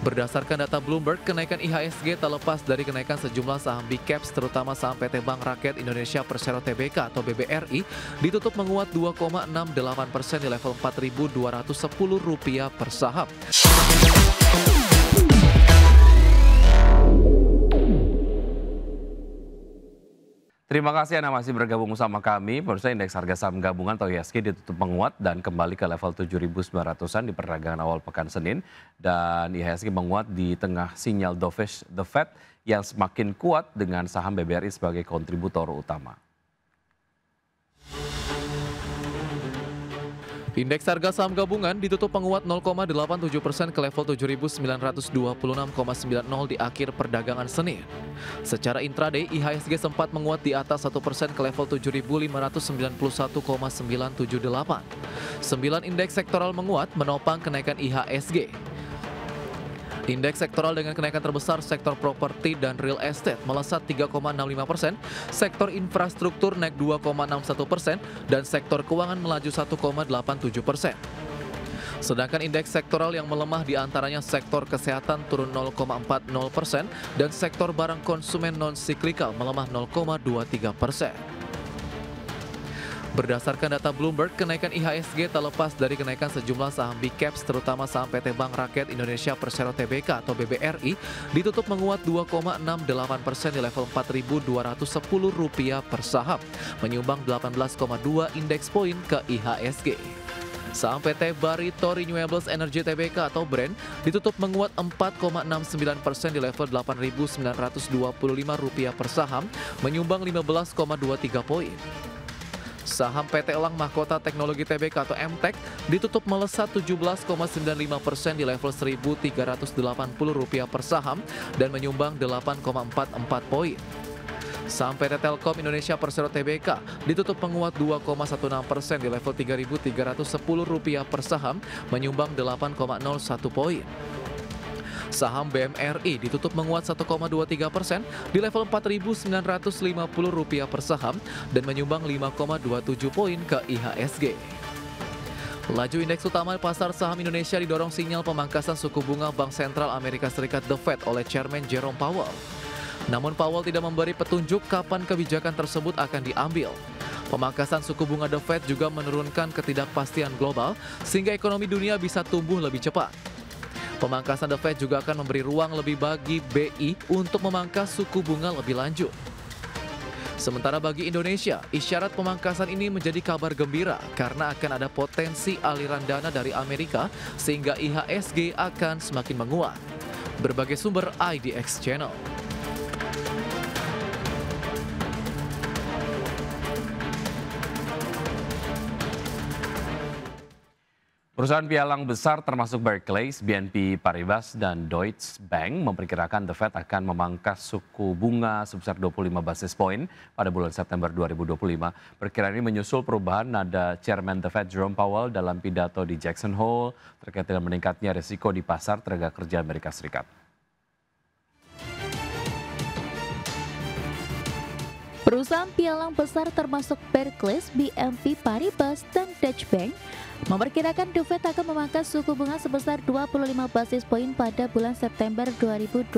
Berdasarkan data Bloomberg, kenaikan IHSG tak lepas dari kenaikan sejumlah saham Big Caps, terutama saham PT Bank Rakyat Indonesia Persero Tbk atau BBRI, ditutup menguat 2,68% di level Rp4.210 per saham. Terima kasih Anda masih bergabung bersama kami. Pemirsa, indeks harga saham gabungan atau IHSG ditutup menguat dan kembali ke level 7.900-an di perdagangan awal pekan Senin. Dan IHSG menguat di tengah sinyal dovish The Fed yang semakin kuat dengan saham BBRI sebagai kontributor utama. Indeks harga saham gabungan ditutup menguat 0,87% ke level 7.926,90 di akhir perdagangan Senin. Secara intraday, IHSG sempat menguat di atas 1% ke level 7.591,978. 9 indeks sektoral menguat menopang kenaikan IHSG. Indeks sektoral dengan kenaikan terbesar sektor properti dan real estate melesat 3,65%, sektor infrastruktur naik 2,61%, dan sektor keuangan melaju 1,87%. Sedangkan indeks sektoral yang melemah diantaranya sektor kesehatan turun 0,40% dan sektor barang konsumen non-siklikal melemah 0,23%. Berdasarkan data Bloomberg, kenaikan IHSG tak lepas dari kenaikan sejumlah saham Big Caps, terutama saham PT Bank Rakyat Indonesia Persero Tbk atau BBRI, ditutup menguat 2,68% di level Rp4.210 per saham, menyumbang 18,2 indeks poin ke IHSG. Saham PT Barito Renewables Energy Tbk atau BREN ditutup menguat 4,69% di level Rp8.925 per saham, menyumbang 15,23 poin. Saham PT Elang Mahkota Teknologi Tbk atau MTEK ditutup melesat 17,95% di level Rp1.380 per saham dan menyumbang 8,44 poin. Saham PT Telkom Indonesia Persero Tbk ditutup menguat 2,16% di level Rp3.310 per saham, menyumbang 8,01 poin. Saham BMRI ditutup menguat 1,23% di level Rp4.950 per saham dan menyumbang 5,27 poin ke IHSG. Laju indeks utama pasar saham Indonesia didorong sinyal pemangkasan suku bunga Bank Sentral Amerika Serikat The Fed oleh Chairman Jerome Powell. Namun Powell tidak memberi petunjuk kapan kebijakan tersebut akan diambil. Pemangkasan suku bunga The Fed juga menurunkan ketidakpastian global sehingga ekonomi dunia bisa tumbuh lebih cepat. Pemangkasan The Fed juga akan memberi ruang lebih bagi BI untuk memangkas suku bunga lebih lanjut. Sementara bagi Indonesia, isyarat pemangkasan ini menjadi kabar gembira karena akan ada potensi aliran dana dari Amerika sehingga IHSG akan semakin menguat. Berbagai sumber IDX Channel. Perusahaan pialang besar termasuk Barclays, BNP Paribas, dan Deutsche Bank memperkirakan The Fed akan memangkas suku bunga sebesar 25 basis poin pada bulan September 2025. Perkiraan ini menyusul perubahan nada Chairman The Fed Jerome Powell dalam pidato di Jackson Hole terkait dengan meningkatnya risiko di pasar tenaga kerja Amerika Serikat. Perusahaan pialang besar termasuk Barclays, BNP Paribas, dan Deutsche Bank memperkirakan The Fed akan memangkas suku bunga sebesar 25 basis poin pada bulan September 2025.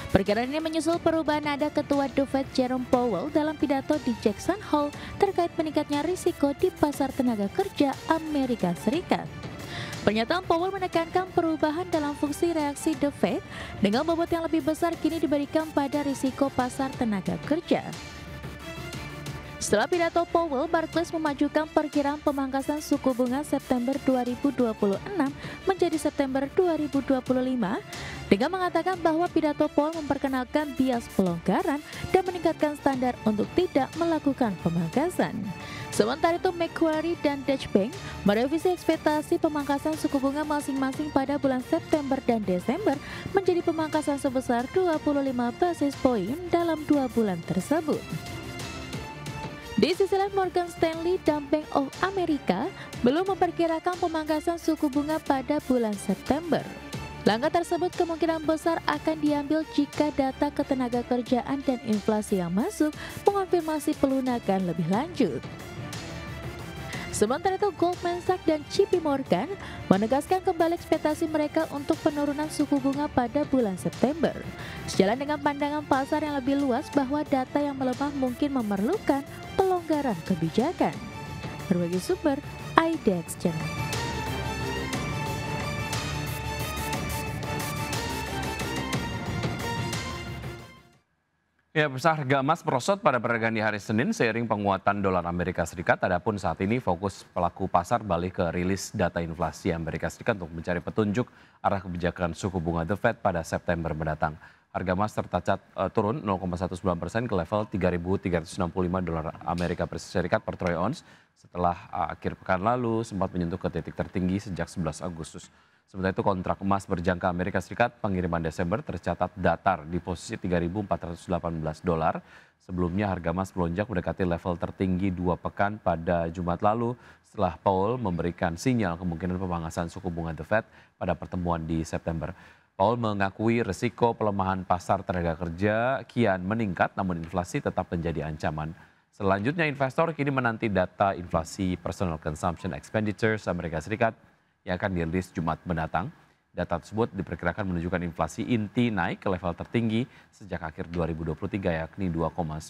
Perkiraan ini menyusul perubahan nada Ketua The Fed Jerome Powell dalam pidato di Jackson Hole terkait meningkatnya risiko di pasar tenaga kerja Amerika Serikat. Pernyataan Powell menekankan perubahan dalam fungsi reaksi The Fed dengan bobot yang lebih besar kini diberikan pada risiko pasar tenaga kerja. Setelah pidato Powell, Barclays memajukan perkiraan pemangkasan suku bunga September 2026 menjadi September 2025 dengan mengatakan bahwa pidato Powell memperkenalkan bias pelonggaran dan meningkatkan standar untuk tidak melakukan pemangkasan. Sementara itu, Macquarie dan Deutsche Bank merevisi ekspektasi pemangkasan suku bunga masing-masing pada bulan September dan Desember menjadi pemangkasan sebesar 25 basis poin dalam 2 bulan tersebut. Di sisi lain, Morgan Stanley dan Bank of America belum memperkirakan pemangkasan suku bunga pada bulan September. Langkah tersebut kemungkinan besar akan diambil jika data ketenagakerjaan dan inflasi yang masuk mengonfirmasi pelunakan lebih lanjut. Sementara itu Goldman Sachs dan JP Morgan menegaskan kembali ekspektasi mereka untuk penurunan suku bunga pada bulan September. Sejalan dengan pandangan pasar yang lebih luas bahwa data yang melemah mungkin memerlukan pelonggaran kebijakan. Berbagai sumber, IDX Channel. Ya, pemirsa, harga emas merosot pada perdagangan di hari Senin seiring penguatan dolar Amerika Serikat. Adapun saat ini fokus pelaku pasar balik ke rilis data inflasi Amerika Serikat untuk mencari petunjuk arah kebijakan suku bunga The Fed pada September mendatang. Harga emas tercatat turun 0,19% ke level 3.365 dolar Amerika Serikat per troy ounce setelah akhir pekan lalu sempat menyentuh ke titik tertinggi sejak 11 Agustus. Sementara itu kontrak emas berjangka Amerika Serikat pengiriman Desember tercatat datar di posisi 3.418 dolar. Sebelumnya harga emas melonjak mendekati level tertinggi 2 pekan pada Jumat lalu setelah Powell memberikan sinyal kemungkinan pemangkasan suku bunga The Fed pada pertemuan di September. Powell mengakui risiko pelemahan pasar tenaga kerja kian meningkat namun inflasi tetap menjadi ancaman. Selanjutnya investor kini menanti data inflasi personal consumption expenditures Amerika Serikat yang akan dirilis Jumat mendatang. Data tersebut diperkirakan menunjukkan inflasi inti naik ke level tertinggi sejak akhir 2023 yakni 2,9%.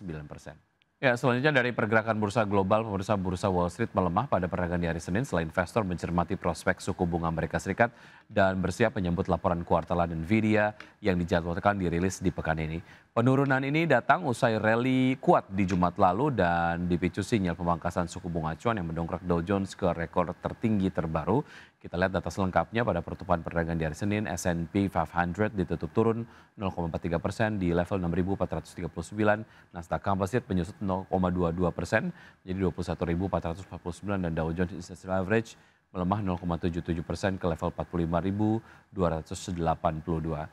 Ya, selanjutnya dari pergerakan bursa global, bursa Wall Street melemah pada perdagangan di hari Senin setelah investor mencermati prospek suku bunga Amerika Serikat dan bersiap menyambut laporan kuartalan Nvidia yang dijadwalkan dirilis di pekan ini. Penurunan ini datang usai rally kuat di Jumat lalu dan dipicu sinyal pemangkasan suku bunga acuan yang mendongkrak Dow Jones ke rekor tertinggi terbaru. Kita lihat data selengkapnya pada pertukaran perdagangan di hari Senin, S&P 500 ditutup turun 0,3% di level 6.439, Nasdaq Composite menyusut 0,22% menjadi 21.449 dan Dow Jones Industrial Average melemah 0,77% ke level 45.282.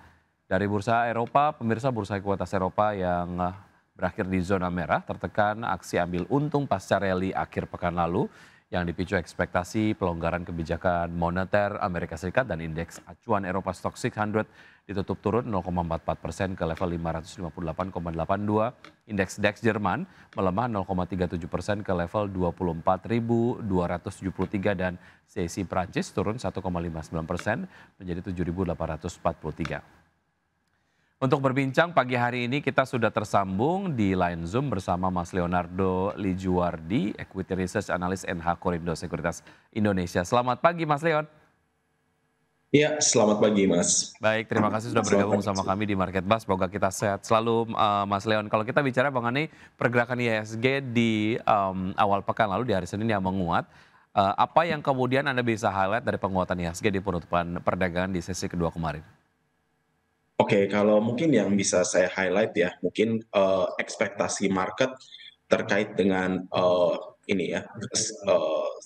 Dari bursa Eropa, pemirsa bursa ekuitas Eropa yang berakhir di zona merah tertekan aksi ambil untung pasca rally akhir pekan lalu yang dipicu ekspektasi pelonggaran kebijakan moneter Amerika Serikat dan indeks acuan Eropa Stoxx 600 ditutup turun 0,44% ke level 558,82. Indeks DAX Jerman melemah 0,37% ke level 24.273 dan CAC Prancis turun 1,59% menjadi 7.843. Untuk berbincang pagi hari ini kita sudah tersambung di line Zoom bersama Mas Leonardo Lijuwardi, Equity Research Analyst NH Korindo Sekuritas Indonesia. Selamat pagi Mas Leon. Iya, selamat pagi Mas. Baik, terima kasih sudah bergabung sama kami di Market Buzz. Semoga kita sehat selalu Mas Leon. Kalau kita bicara mengenai pergerakan IHSG di awal pekan lalu di hari Senin yang menguat, apa yang kemudian Anda bisa highlight dari penguatan IHSG di penutupan perdagangan di sesi kedua kemarin? Oke, kalau mungkin yang bisa saya highlight ya, mungkin ekspektasi market terkait dengan ini ya.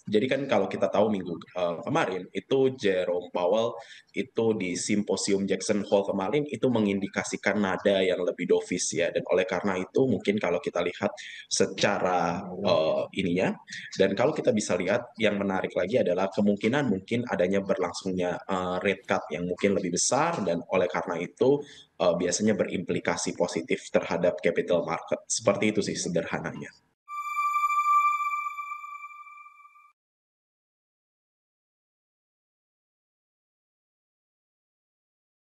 Jadi kan kalau kita tahu minggu kemarin itu Jerome Powell itu di simposium Jackson Hole kemarin itu mengindikasikan nada yang lebih dovish ya, dan oleh karena itu mungkin kalau kita lihat secara ininya, dan kalau kita bisa lihat yang menarik lagi adalah kemungkinan mungkin adanya berlangsungnya rate cut yang mungkin lebih besar, dan oleh karena itu biasanya berimplikasi positif terhadap capital market. Seperti itu sih sederhananya.